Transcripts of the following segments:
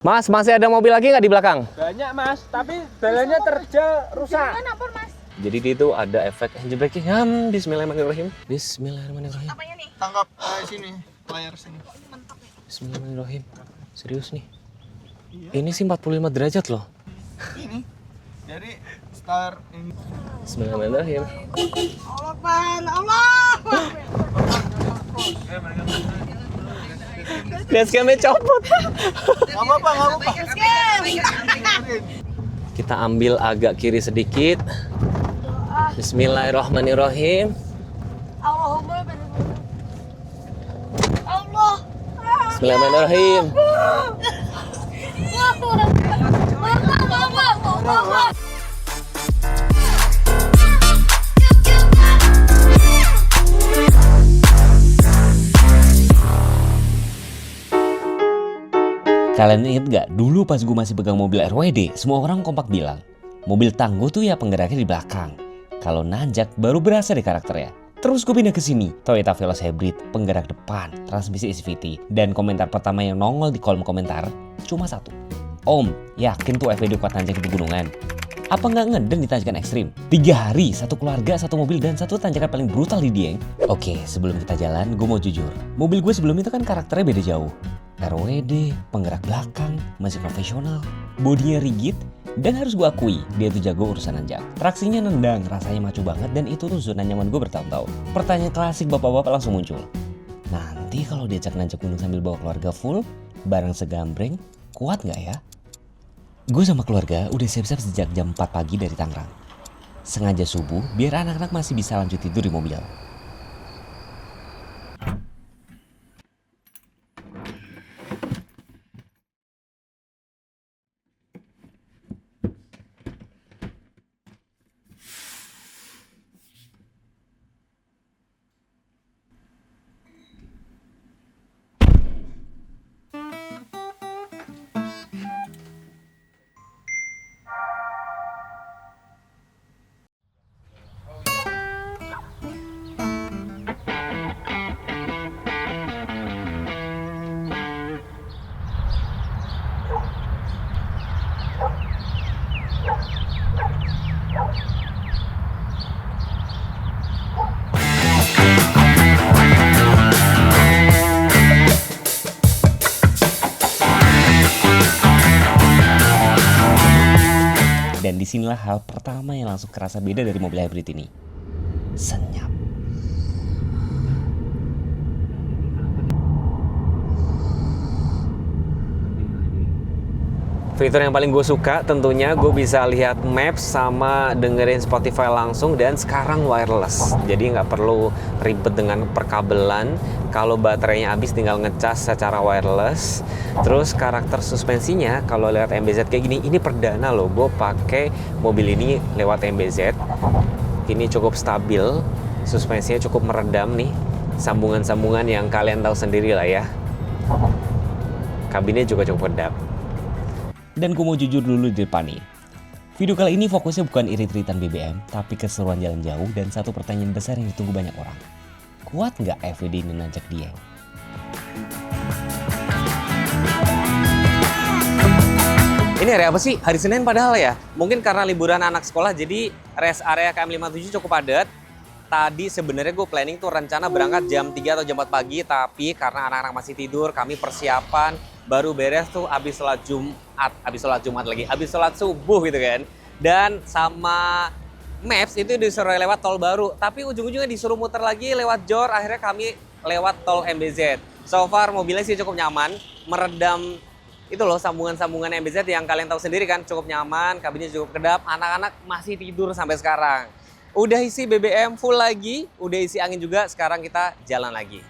Mas, masih ada mobil lagi nggak di belakang? Banyak mas, tapi balanya terjal rusak. Jadi di itu ada efek engine braking. Bismillahirrahmanirrahim. Bismillahirrahmanirrahim. Apanya nih? Tangkap sini, layar sini. Bismillahirrahmanirrahim. Serius nih. Ini sih 45 derajat loh. Ini dari start ini. Bismillahirrahmanirrahim. Allah Akbar, Allah. Dashcamnya copot. Nggak apa-apa. Kita ambil agak kiri sedikit. Bismillahirrahmanirrahim. Allahumma barik. Allah. Bismillahirrahmanirrahim. Kalian inget gak, dulu pas gue masih pegang mobil RWD, semua orang kompak bilang, mobil tangguh tuh ya penggeraknya di belakang. Kalau nanjak baru berasa deh karakternya. Terus gue pindah ke sini, Toyota Veloz Hybrid, penggerak depan, transmisi CVT, dan komentar pertama yang nongol di kolom komentar cuma satu. Om, yakin tuh FWD kuat nanjak di pegunungan? Apa nggak ngeden di tanjakan ekstrim? 3 hari, satu keluarga, satu mobil, dan satu tanjakan paling brutal di Dieng. Oke, sebelum kita jalan, gue mau jujur. Mobil gue sebelum itu kan karakternya beda jauh. RWD, penggerak belakang, masih profesional, bodinya rigid, dan harus gue akui, dia tuh jago urusan nanjak. Traksinya nendang, rasanya macu banget, dan itu tuh zona nyaman gue bertahun-tahun. Pertanyaan klasik bapak-bapak langsung muncul. Nanti kalau diajak nanjak gunung sambil bawa keluarga full, bareng segambreng, kuat nggak ya? Gue sama keluarga udah siap-siap sejak jam 4 pagi dari Tangerang. Sengaja subuh biar anak-anak masih bisa lanjut tidur di mobil. Dan disinilah hal pertama yang langsung kerasa beda dari mobil hybrid ini. Senyap. Fitur yang paling gue suka tentunya gue bisa lihat maps sama dengerin Spotify langsung, dan sekarang wireless. Jadi nggak perlu ribet dengan perkabelan. Kalau baterainya habis tinggal ngecas secara wireless. Terus karakter suspensinya kalau lewat MBZ kayak gini, ini perdana loh gue pakai mobil ini lewat MBZ. Ini cukup stabil, suspensinya cukup meredam nih. Sambungan-sambungan yang kalian tahu sendiri lah ya. Kabinnya juga cukup kedap. Dan gue mau jujur dulu di depan nih. Video kali ini fokusnya bukan irit-iritan BBM, tapi keseruan jalan jauh dan satu pertanyaan besar yang ditunggu banyak orang. Kuat nggak FWD ini nanjak Dieng? Ini hari apa sih? Hari Senin padahal ya. Mungkin karena liburan anak sekolah, jadi rest area KM57 cukup padat. Tadi sebenarnya gue planning tuh rencana berangkat jam 3 atau jam 4 pagi, tapi karena anak-anak masih tidur, kami persiapan baru beres tuh habis sholat subuh gitu kan. Dan sama Maps itu disuruh lewat tol baru, tapi ujung-ujungnya disuruh muter lagi lewat JOR, akhirnya kami lewat tol MBZ. So far mobilnya sih cukup nyaman, meredam itu loh sambungan-sambungan MBZ yang kalian tahu sendiri kan, cukup nyaman, kabinnya cukup kedap, anak-anak masih tidur sampai sekarang. Udah isi BBM full lagi, udah isi angin juga, sekarang kita jalan lagi.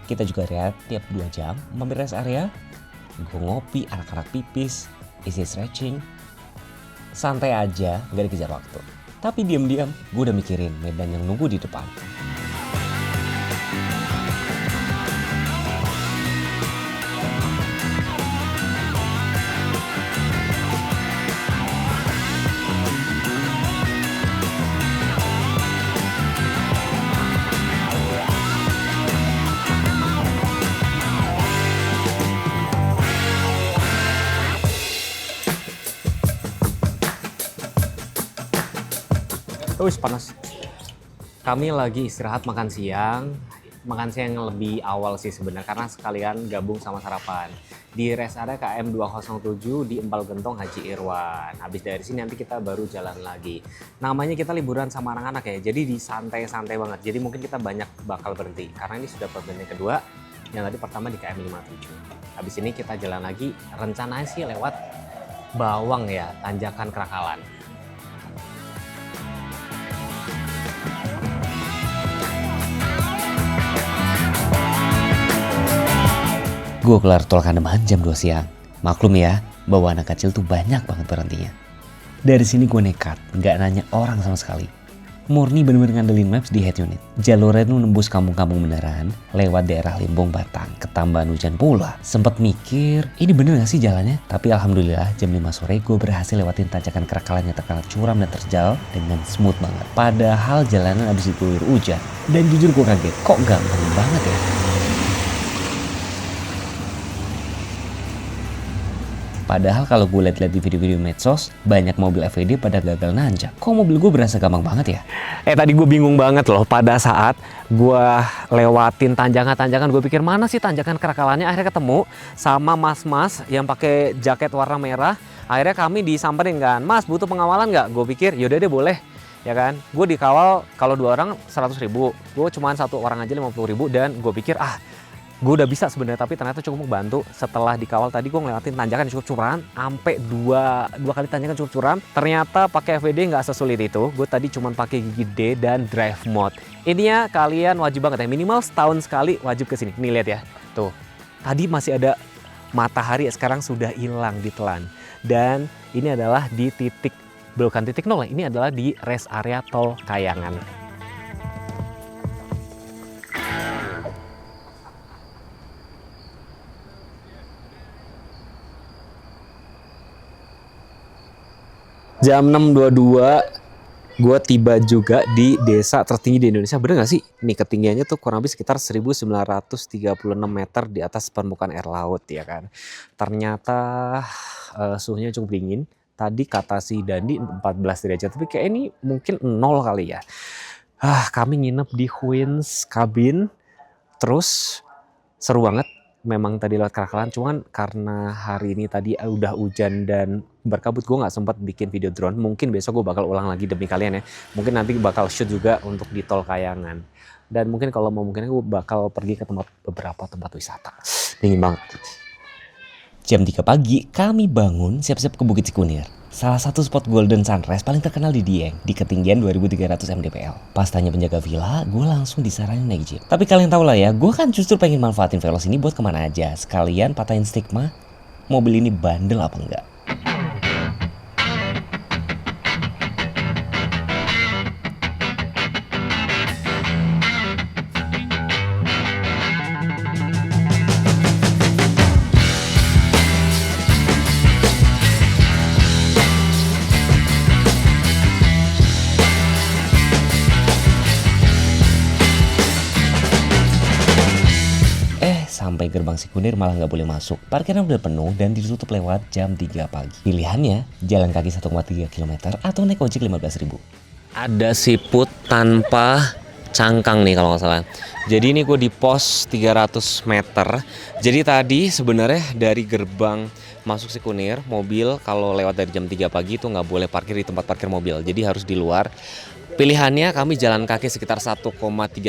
Kita juga lihat tiap 2 jam mampir rest area, gue ngopi, anak-anak pipis, isi stretching. Santai aja, gak dikejar waktu. Tapi diam-diam gue udah mikirin medan yang nunggu di depan. Wih, panas. Kami lagi istirahat makan siang. Makan siang yang lebih awal sih sebenarnya karena sekalian gabung sama sarapan. Di rest area KM 207 di Empal Gentong Haji Irwan. Habis dari sini nanti kita baru jalan lagi. Namanya kita liburan sama anak-anak ya. Jadi di santai-santai banget. Jadi mungkin kita banyak bakal berhenti. Karena ini sudah pertemuan kedua. Yang tadi pertama di KM 57. Habis ini kita jalan lagi. Rencananya sih lewat Bawang ya, tanjakan Krakalan. Gue kelar tol Kandeman jam 2 siang. Maklum ya, bahwa anak kecil tuh banyak banget berhentinya. Dari sini gue nekat, nggak nanya orang sama sekali. Murni bener-bener ngandelin maps di head unit. Jalurnya tuh nembus kampung-kampung beneran, lewat daerah Limbong Batang, ketambahan hujan pula. Sempet mikir, ini bener gak sih jalannya? Tapi alhamdulillah jam 5 sore gue berhasil lewatin tanjakan Krakalan yang terkenal curam dan terjal dengan smooth banget. Padahal jalanan abis diguyur hujan. Dan jujur gue kaget, kok gampang banget ya? Padahal kalau gue liat-liat di video-video medsos, banyak mobil FWD pada gagal nanjak. Kok mobil gue berasa gampang banget ya? Tadi gue bingung banget loh pada saat gue lewatin tanjakan-tanjakan. Gue pikir mana sih tanjakan Krakalannya, akhirnya ketemu sama mas-mas yang pakai jaket warna merah. Akhirnya kami disamperin kan, mas butuh pengawalan nggak? Gue pikir yaudah deh boleh. Ya kan, gue dikawal kalau 2 orang 100.000, gue cuma 1 orang aja 50.000 dan gue pikir gue udah bisa sebenarnya, tapi ternyata cukup membantu. Setelah dikawal tadi gue ngelewatin tanjakan cukup curam, sampai dua kali tanjakan cukup curam. Ternyata pakai FWD nggak sesulit itu. Gue tadi cuma pakai gigi D dan drive mode. Intinya kalian wajib banget ya, minimal setahun sekali wajib kesini. Nih lihat ya, tuh tadi masih ada matahari, sekarang sudah hilang ditelan. Dan ini adalah di titik, bukan titik nol, ini adalah di rest area tol Kayangan. Jam 6.22 gue tiba juga di desa tertinggi di Indonesia. Bener gak sih? Nih ketinggiannya tuh kurang lebih sekitar 1936 meter di atas permukaan air laut ya kan. Ternyata suhunya cukup dingin. Tadi kata si Dandi 14 derajat, tapi kayak ini mungkin 0 kali ya. Kami nginep di Queen's Cabin. Terus seru banget. Memang tadi lewat Krakalan, cuman karena hari ini tadi udah hujan dan berkabut, gue nggak sempat bikin video drone. Mungkin besok gue bakal ulang lagi demi kalian ya. Mungkin nanti bakal shoot juga untuk di tol Kayangan. Dan mungkin kalau mau mungkin gue bakal pergi ke beberapa tempat wisata. Dingin banget. Jam 3 pagi kami bangun siap-siap ke Bukit Cikunir. Salah satu spot golden sunrise paling terkenal di Dieng, di ketinggian 2300 mdpl. Pas tanya penjaga villa, gue langsung disaranin naik jeep. Tapi kalian tau lah ya, gue kan justru pengen manfaatin Veloz ini buat kemana aja. Sekalian patahin stigma, mobil ini bandel apa enggak. Sampai gerbang Cikunir malah nggak boleh masuk. Parkiran udah penuh dan ditutup lewat jam 3 pagi. Pilihannya jalan kaki 1,3 km atau naik ojek 15.000. Ada siput tanpa cangkang nih kalau nggak salah. Jadi ini gue di pos 300 meter. Jadi tadi sebenarnya dari gerbang masuk Cikunir, mobil kalau lewat dari jam 3 pagi itu nggak boleh parkir di tempat parkir mobil. Jadi harus di luar. Pilihannya kami jalan kaki sekitar 1,3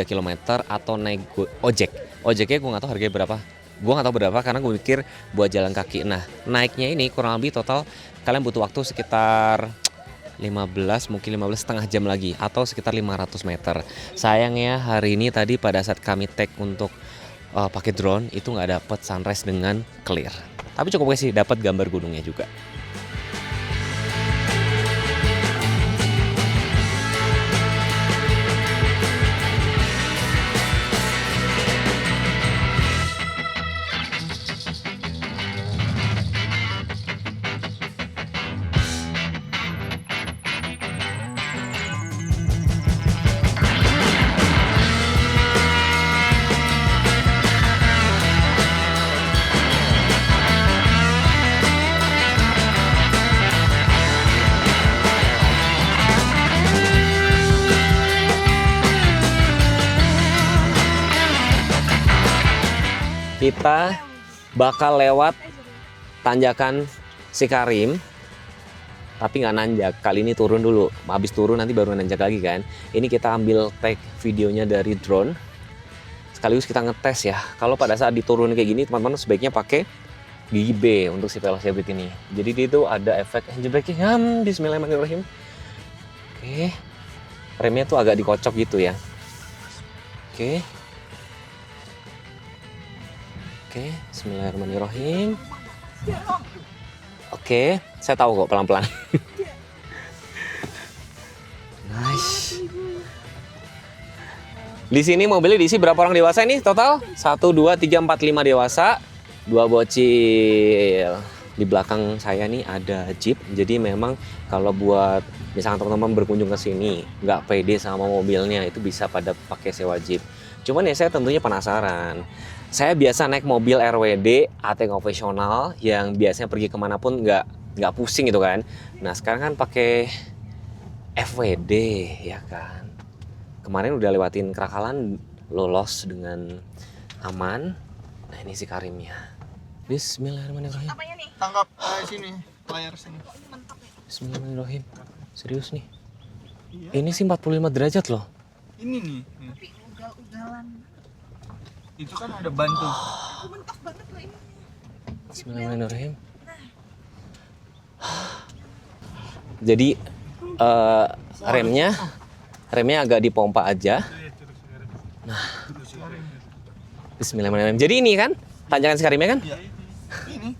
km atau naik ojek. Ojeknya gue nggak tahu harganya berapa. Gue nggak tahu berapa karena gue mikir buat jalan kaki. Nah naiknya ini kurang lebih total kalian butuh waktu sekitar 15 setengah jam lagi atau sekitar 500 meter. Sayangnya hari ini tadi pada saat kami take untuk pakai drone itu nggak dapet sunrise dengan clear. Tapi cukup sih dapat gambar gunungnya juga. kita bakal lewat tanjakan Cikarim, tapi nggak nanjak. Kali ini turun dulu. Habis turun nanti baru nanjak lagi kan. Ini kita ambil tag videonya dari drone. Sekaligus kita ngetes ya. Kalau pada saat diturun kayak gini, teman-teman sebaiknya pakai gigi B untuk si Veloz Hybrid ini. Jadi dia itu ada efek engine braking. Bismillahirrahmanirrahim. Oke. Remnya tuh agak dikocok gitu ya. Oke. Oke, bismillahirrahmanirrahim. Oke, saya tahu kok pelan-pelan. Nice. Di sini mobilnya diisi berapa orang dewasa ini total? 1, 2, 3, 4, 5 dewasa, 2 bocil. Di belakang saya nih ada Jeep. Jadi memang kalau buat misalkan teman-teman berkunjung ke sini nggak pede sama mobilnya, itu bisa pada pakai sewa Jeep. Cuman ya saya tentunya penasaran. Saya biasa naik mobil RWD atau konvensional yang biasanya pergi kemanapun nggak pusing gitu kan. Nah sekarang kan pakai FWD ya kan. Kemarin udah lewatin Krakalan, lolos dengan aman. Nah ini si Karimnya. Bismillahirrahmanirrahim. Apanya nih? Tangkap sini, layar sini. Bismillahirrahmanirrahim. Serius nih. Iya. Ini sih 45 derajat loh. Ini nih. Tapi ugal-ugalan. Itu kan ada bantu. Mentok banget loh ini. Bismillahirrahmanirrahim. Jadi remnya agak dipompa aja. Nah, Bismillahirrahmanirrahim. Jadi ini kan tanjakan Cikarimnya kan? Iya. Ini.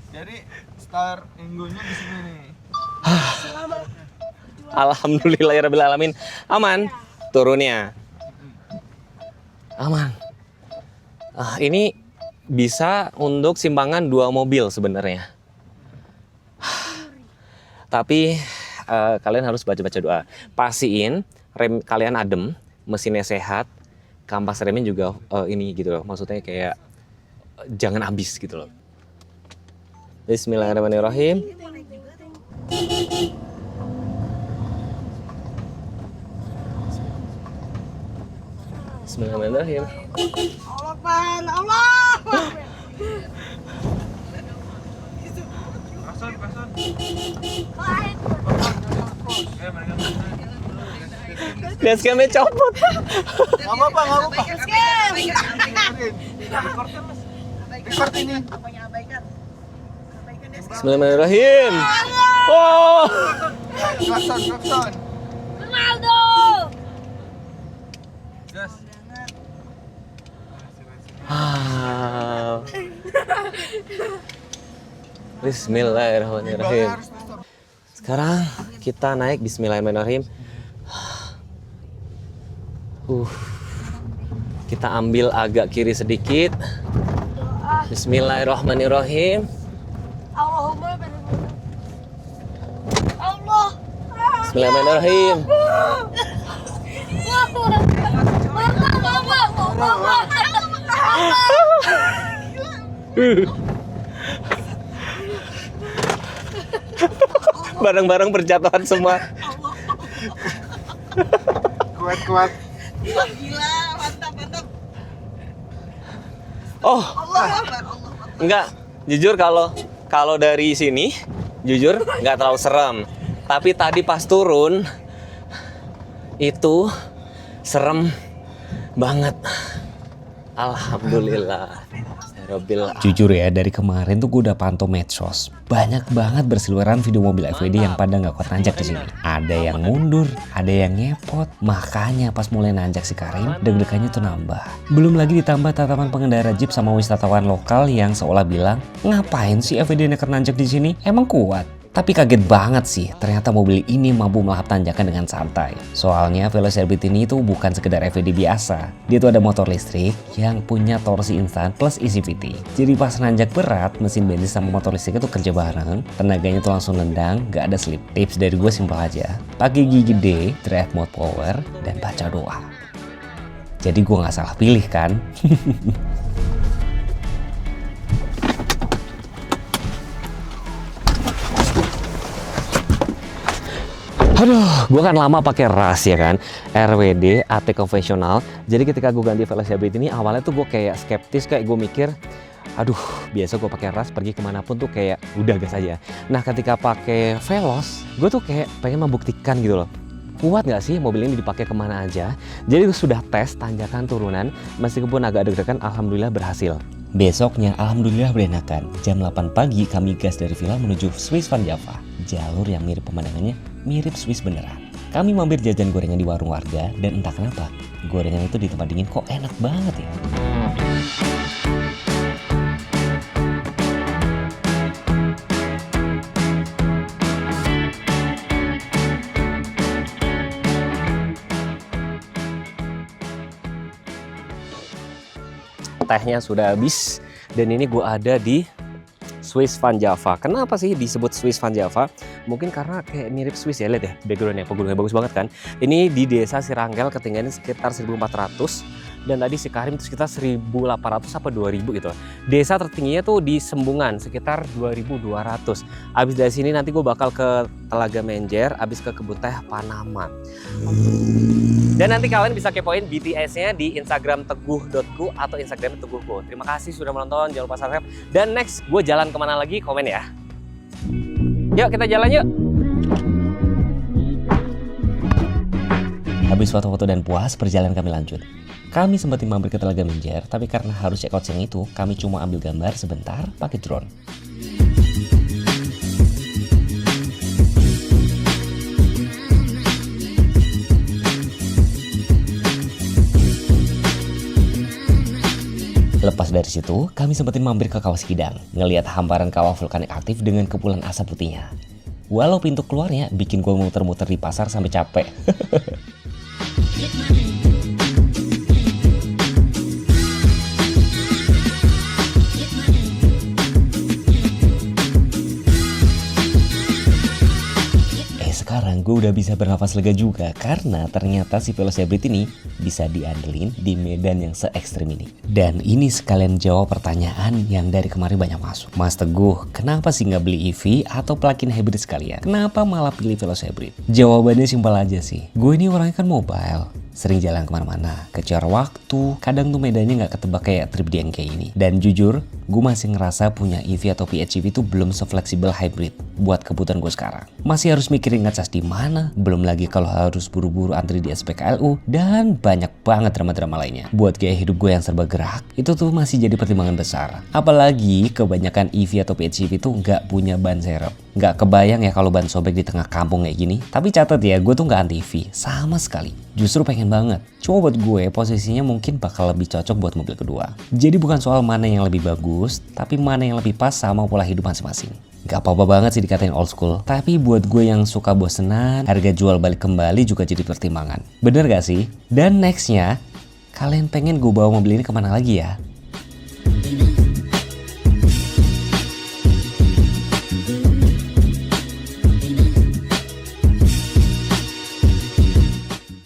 Jadi star enggonya di sini nih. Alhamdulillahirrahmanirrahim. Aman turunnya. Aman. Ini bisa untuk simpangan 2 mobil sebenarnya. Tapi kalian harus baca-baca doa. Pastiin rem kalian adem, mesinnya sehat, kampas remnya juga ini gitu loh. Maksudnya kayak jangan habis gitu loh. Bismillahirrahmanirrahim. Bismillahirrahmanirrahim. Allah Akbar, Allah. Dashcamnya copot. Nggak apa-apa. Record ini. Bismillahirrahmanirrahim. Oh. Klakson. Ronaldo. Gas. Bismillahirrahmanirrahim. Sekarang kita naik. Bismillahirrahmanirrahim. Kita ambil agak kiri sedikit. Bismillahirrahmanirrahim. Allahumma barik. Allah. Bismillahirrahmanirrahim. Barang-barang berjatuhan semua. Kuat. Gila, mantap. Oh, enggak. Jujur kalau dari sini, jujur nggak terlalu serem. Tapi tadi pas turun itu serem banget. Alhamdulillah. Jujur ya, dari kemarin tuh gue udah pantau medsos. Banyak banget berseliweran video mobil FWD yang pada nggak kuat nanjak di sini. Ada yang mundur, ada yang ngepot. Makanya pas mulai nanjak Cikarim, deg-degannya tuh nambah. Belum lagi ditambah tatapan pengendara Jeep sama wisatawan lokal yang seolah bilang, ngapain sih FWD neker nanjak di sini? Emang kuat? Tapi kaget banget sih, ternyata mobil ini mampu melahap tanjakan dengan santai. Soalnya Veloz Hybrid ini tuh bukan sekedar FWD biasa. Dia tuh ada motor listrik yang punya torsi instan plus ECVT. Jadi pas nanjak berat, mesin bensin sama motor listrik itu kerja bareng, tenaganya tuh langsung nendang, gak ada slip. Tips dari gue simpel aja, pakai gigi D, drive mode power, dan baca doa. Jadi gue gak salah pilih kan? Aduh, gue kan lama pakai ras ya kan, RWD AT konvensional. Jadi ketika gue ganti Veloz Hybrid ini awalnya tuh gue kayak skeptis, kayak gue mikir, aduh biasa gue pakai ras pergi kemanapun tuh kayak udah gas aja. Nah ketika pakai Veloz, gue tuh kayak pengen membuktikan gitu loh. Kuat nggak sih mobil ini dipakai kemana aja? Jadi sudah tes tanjakan turunan, meskipun agak deg-degan, alhamdulillah berhasil. Besoknya alhamdulillah berenakan. Jam 8 pagi kami gas dari villa menuju Swiss Van Java. Jalur yang mirip pemandangannya mirip Swiss beneran. Kami mampir jajan gorengan di warung warga dan entah kenapa gorengan itu di tempat dingin kok enak banget ya. Tehnya sudah habis dan ini gue ada di Swiss Van Java. Kenapa sih disebut Swiss Van Java? Mungkin karena kayak mirip Swiss ya, lihat ya backgroundnya, pegunungan bagus banget kan. Ini di desa Sirangkel, ketinggiannya sekitar 1400 dan tadi si Karim itu sekitar 1800 apa 2000 gitu. Desa tertingginya tuh di Sembungan sekitar 2200. Abis dari sini nanti gue bakal ke Telaga Menjer, abis ke kebun teh Panama. Dan nanti kalian bisa kepoin BTS-nya di Instagram teguh.ku atau Instagram teguhku. Terima kasih sudah menonton, jangan lupa subscribe. Dan next gue jalan kemana lagi, komen ya. Yuk kita jalan yuk. Habis foto-foto dan puas, perjalanan kami lanjut. Kami sempat mampir ke Telaga Menjer, tapi karena harus check out siang itu, kami cuma ambil gambar sebentar pakai drone. Lepas dari situ, kami sempetin mampir ke Kawah Sikidang, ngelihat hamparan kawah vulkanik aktif dengan kepulan asap putihnya. Walau pintu keluarnya bikin gue muter-muter di pasar sampai capek. Sekarang gue udah bisa bernafas lega juga karena ternyata si Veloz Hybrid ini bisa diandelin di medan yang se-ekstrim ini. Dan ini sekalian jawab pertanyaan yang dari kemarin banyak masuk. Mas Teguh, kenapa sih nggak beli EV atau plug-in hybrid sekalian? Kenapa malah pilih Veloz Hybrid? Jawabannya simpel aja sih. Gue ini orangnya kan mobile, sering jalan kemana-mana, kejar waktu, kadang tuh medannya nggak ketebak kayak trip di kayak ini. Dan jujur, gue masih ngerasa punya EV atau PHEV itu belum se-fleksibel hybrid buat kebutuhan gue sekarang. Masih harus mikirin ngecas di mana, belum lagi kalau harus buru-buru antri di SPKLU, dan banyak banget drama-drama lainnya. Buat gaya hidup gue yang serba gerak, itu tuh masih jadi pertimbangan besar. Apalagi kebanyakan EV atau PHEV itu nggak punya ban serep. Nggak kebayang ya kalau ban sobek di tengah kampung kayak gini. Tapi catat ya, gue tuh nggak anti EV sama sekali. Justru pengen banget. Cuma buat gue posisinya mungkin bakal lebih cocok buat mobil kedua. Jadi bukan soal mana yang lebih bagus, tapi mana yang lebih pas sama pola hidup masing-masing. Gak apa-apa banget sih dikatain old school. Tapi buat gue yang suka bosenan, harga jual balik kembali juga jadi pertimbangan. Bener gak sih? Dan nextnya, kalian pengen gue bawa mobil ini kemana lagi ya?